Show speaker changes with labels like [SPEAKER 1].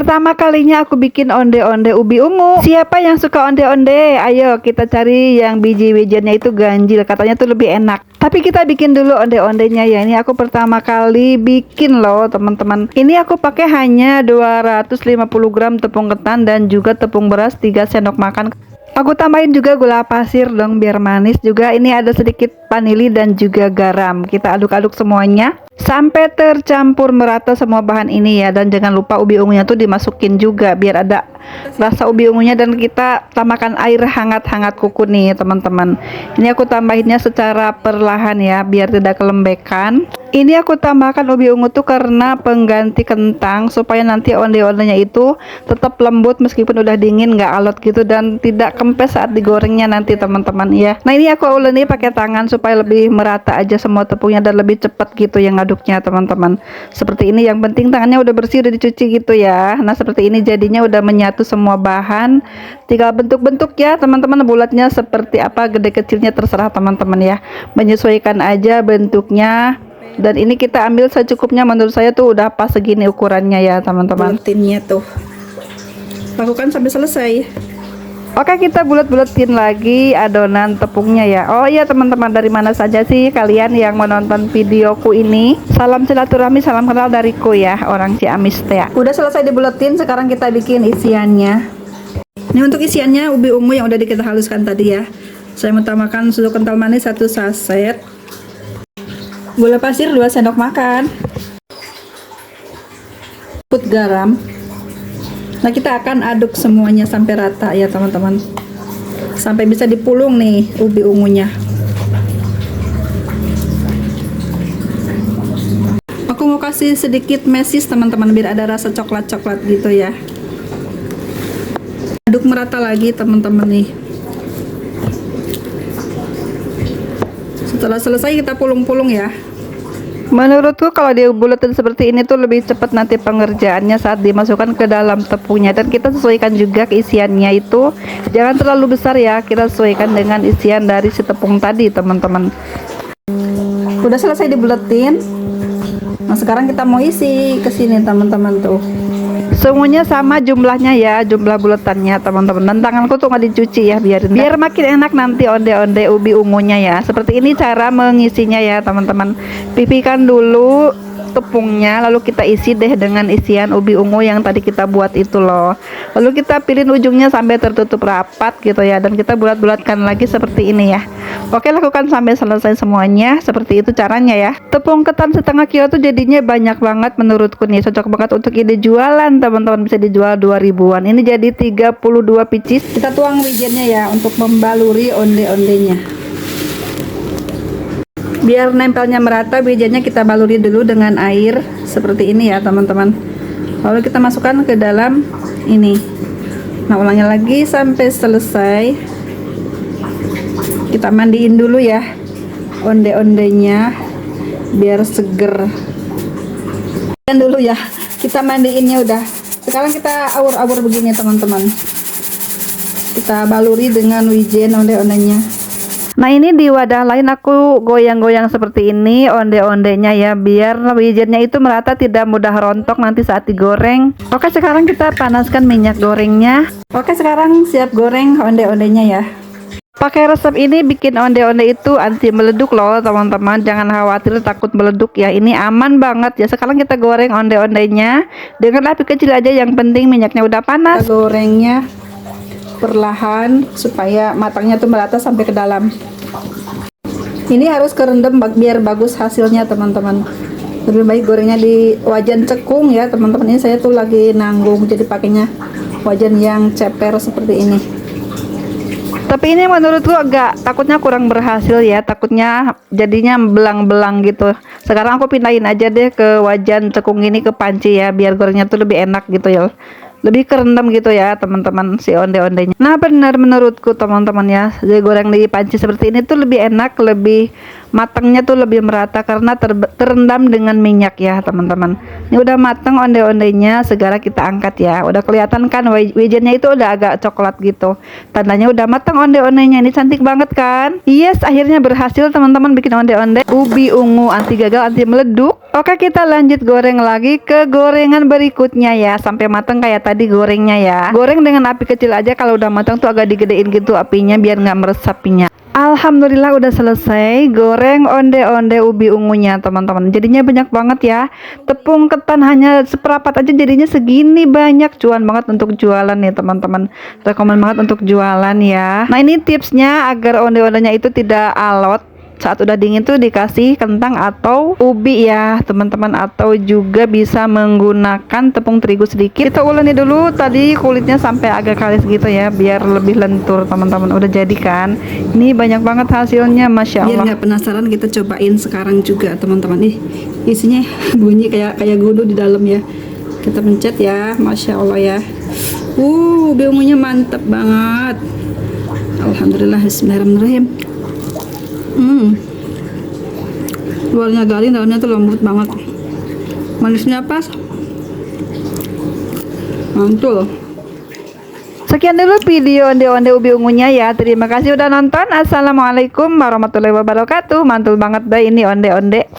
[SPEAKER 1] Pertama kalinya aku bikin onde-onde ubi ungu. Siapa yang suka onde-onde? Ayo kita cari yang biji wijennya itu ganjil, katanya tuh lebih enak. Tapi kita bikin dulu onde-ondenya ya. Ini aku pertama kali bikin loh teman-teman. Ini aku pakai hanya 250 gram tepung ketan dan juga tepung beras 3 sendok makan. Aku tambahin juga gula pasir dong biar manis juga. Ini ada sedikit vanili dan juga garam. Kita aduk-aduk semuanya sampai tercampur merata semua bahan ini ya. Dan jangan lupa ubi ungunya tuh dimasukin juga biar ada rasa ubi ungunya. Dan kita tambahkan air hangat-hangat kuku nih teman-teman. Ini aku tambahinnya secara perlahan ya biar tidak kelembekan. Ini aku tambahkan ubi ungu tuh karena pengganti kentang supaya nanti onde-ondenya itu tetap lembut meskipun udah dingin, nggak alot gitu dan tidak kempes saat digorengnya nanti teman-teman ya. Nah ini aku uleni pakai tangan supaya lebih merata aja semua tepungnya dan lebih cepat gitu yang ngaduknya teman-teman. Seperti ini, yang penting tangannya udah bersih, udah dicuci gitu ya. Nah seperti ini jadinya udah menyatu semua bahan. Tinggal bentuk-bentuk ya teman-teman, bulatnya seperti apa, gede kecilnya terserah teman-teman ya. Menyesuaikan aja bentuknya. Dan ini kita ambil secukupnya, menurut saya tuh udah pas segini ukurannya ya teman-teman. Buletinnya tuh lakukan sampai selesai. Oke, kita bulet-buletin lagi adonan tepungnya ya. Oh iya teman-teman, dari mana saja sih kalian yang menonton videoku ini? Salam silaturahmi, salam kenal dariku ya, orang Ciamis ya. Udah selesai dibuletin, sekarang kita bikin isiannya. Ini untuk isiannya ubi ungu yang udah kita haluskan tadi ya. Saya menambahkan susu kental manis 1 saset, gula pasir 2 sendok makan, garam. Nah kita akan aduk semuanya sampai rata ya teman-teman, sampai bisa dipulung nih ubi ungunya. Aku mau kasih sedikit mesis teman-teman biar ada rasa coklat-coklat gitu ya. Aduk merata lagi teman-teman nih. Setelah selesai kita pulung-pulung ya. Menurutku kalau dibuletin seperti ini tuh lebih cepat nanti pengerjaannya saat dimasukkan ke dalam tepungnya. Dan kita sesuaikan juga isiannya itu, jangan terlalu besar ya, kita sesuaikan dengan isian dari si tepung tadi teman-teman. Udah selesai dibuletin. Nah sekarang kita mau isi ke sini teman-teman tuh. Semuanya sama jumlahnya ya, jumlah buletannya teman-teman. Dan tanganku tuh nggak dicuci ya, biar makin enak nanti onde-onde ubi ungunya ya. Seperti ini cara mengisinya ya teman-teman. Pipihkan dulu tepungnya, lalu kita isi deh dengan isian ubi ungu yang tadi kita buat itu loh. Lalu kita pilih ujungnya sampai tertutup rapat gitu ya, dan kita bulat-bulatkan lagi seperti ini ya. Oke, lakukan sampai selesai semuanya. Seperti itu caranya ya. Tepung ketan setengah kilo tuh jadinya banyak banget menurutku nih, cocok banget untuk ide jualan teman-teman, bisa dijual 2000-an. Ini jadi 32 pieces. Kita tuang wijennya ya untuk membaluri onde-ondenya. Biar nempelnya merata, wijennya kita baluri dulu dengan air seperti ini ya teman-teman. Lalu kita masukkan ke dalam ini. Nah ulangi lagi sampai selesai. Kita mandiin dulu ya onde-ondenya biar seger. Dan dulu ya, kita mandiinnya udah. Sekarang kita awur-awur begini teman-teman. Kita baluri dengan wijen onde-ondenya. Nah ini di wadah lain aku goyang-goyang seperti ini onde-ondenya ya, biar wijennya itu merata, tidak mudah rontok nanti saat digoreng. Oke, sekarang kita panaskan minyak gorengnya. Oke, sekarang siap goreng onde-ondenya ya. Pakai resep ini bikin onde-onde itu anti meleduk loh teman-teman, jangan khawatir takut meleduk ya, ini aman banget ya. Sekarang kita goreng onde-ondenya dengan api kecil aja, yang penting minyaknya udah panas. Kita gorengnya perlahan supaya matangnya tuh merata sampai ke dalam. Ini harus kerendam biar bagus hasilnya teman-teman. Lebih baik gorengnya di wajan cekung ya teman-teman. Ini saya tuh lagi nanggung jadi pakainya wajan yang ceper seperti ini. Tapi ini menurutku agak takutnya kurang berhasil ya, takutnya jadinya belang-belang gitu. Sekarang aku pindahin aja deh ke wajan cekung ini, ke panci ya, biar gorengnya tuh lebih enak gitu ya, lebih kerendam gitu ya teman-teman si onde-ondenya. Nah benar menurutku teman-teman ya, jadi goreng di panci seperti ini tuh lebih enak, lebih matangnya tuh lebih merata karena terendam dengan minyak ya teman-teman. Ini udah matang onde-ondenya, segera kita angkat ya. Udah kelihatan kan wijennya itu udah agak coklat gitu, tandanya udah matang onde-ondenya. Ini cantik banget kan? Yes, akhirnya berhasil teman-teman bikin onde-onde ubi ungu anti gagal anti meleduk. Oke, kita lanjut goreng lagi ke gorengan berikutnya ya, sampai matang kayak tadi gorengnya ya. Goreng dengan api kecil aja, kalau udah matang tuh agak digedein gitu apinya biar nggak meresap minyak. Alhamdulillah udah selesai goreng onde-onde ubi ungunya teman-teman. Jadinya banyak banget ya. Tepung ketan hanya seperempat aja jadinya segini banyak. Cuan banget untuk jualan nih teman-teman. Rekomen banget untuk jualan ya. Nah, ini tipsnya agar onde-ondenya itu tidak alot. Saat udah dingin tuh dikasih kentang atau ubi ya teman-teman, atau juga bisa menggunakan tepung terigu sedikit. Kita uleni dulu tadi kulitnya sampai agak kalis gitu ya, biar lebih lentur teman-teman. Udah jadi kan? Ini banyak banget hasilnya, Masya Allah. Biar nggak penasaran, kita cobain sekarang juga teman-teman. Nih isinya bunyi kayak gudu di dalam ya. Kita pencet ya, Masya Allah ya. Ubi ungunya mantep banget. Alhamdulillah, bismillahirrahmanirrahim. Luarnya garing, dalamnya tuh lembut banget, manisnya pas, mantul. Sekian dulu video onde-onde ubi ungunya ya. Terima kasih udah nonton. Assalamualaikum warahmatullahi wabarakatuh. Mantul banget deh ini onde-onde.